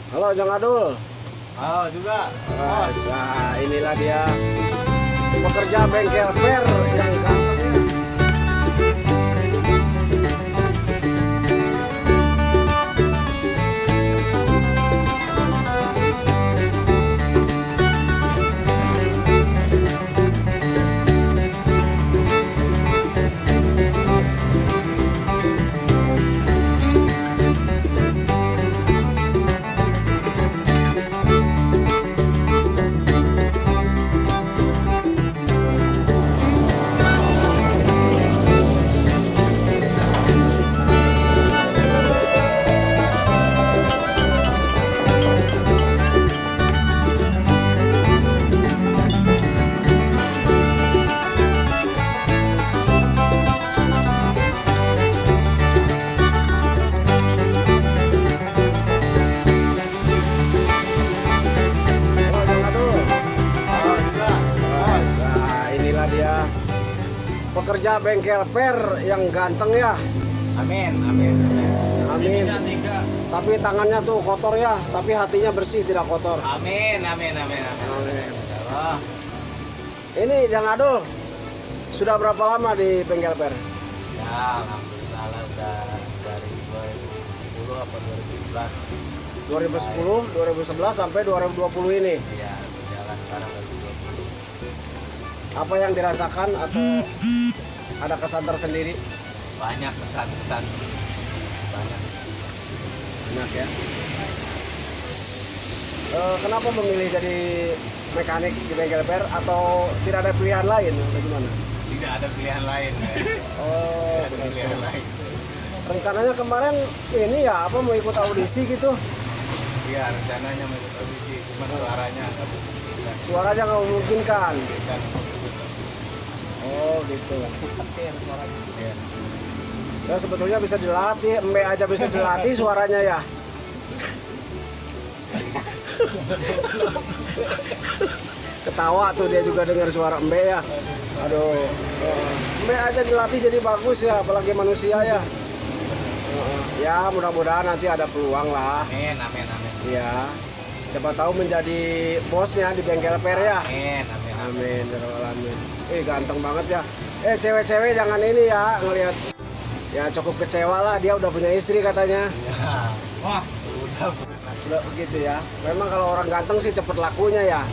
Halo Jang Adul. Oh juga. Nah, inilah dia pekerja bengkel fair yang ganteng. Halo Jang Adul. Oh juga. Nah, inilah dia pekerja bengkel fair yang ganteng ya. Amin, amin, amin. Amin. Tiga. Tapi tangannya tuh kotor ya, tapi hatinya bersih tidak kotor. Amin, amin, amin, amin. Amin. Allah. Ini Jang Adul sudah berapa lama di bengkel fair? Ya, alhamdulillah lah udah dari 2010 apa 2011. 2010, 2011 sampai 2020 ini. Iya, berjalan sekarang 2020. Apa yang dirasakan atau ada kesan tersendiri? Banyak kesan-kesan. Banyak. Banyak ya. Kenapa memilih jadi mekanik di bengkel fair atau tidak ada pilihan lain atau gimana? Tidak ada pilihan lain. Oh, Tidak ada pilihan lain. rencananya kemarin ini ya apa mau ikut audisi gitu? Iya, rencananya mau ikut audisi, cuma suaranya nggak memungkinkan. Suaranya nggak memungkinkan. Bukan. Oh gitu. Iya. Ya sebetulnya bisa dilatih, embe aja bisa dilatih suaranya ya. Ketawa tuh dia juga dengar suara embe ya. Aduh, embe aja dilatih jadi bagus ya, apalagi manusia ya. Ya mudah-mudahan nanti ada peluang lah. Amin, amin, amin. Iya, siapa tahu menjadi bosnya di bengkel fair ya. Amin, amin, amin. Amin, ya rabbal alamin. Ganteng banget ya. Cewek-cewek jangan ini ya ngelihat. Ya cukup kecewa lah, dia udah punya istri katanya. Ya. Wah, udah. Udah begitu ya. Memang kalau orang ganteng sih cepet lakunya ya.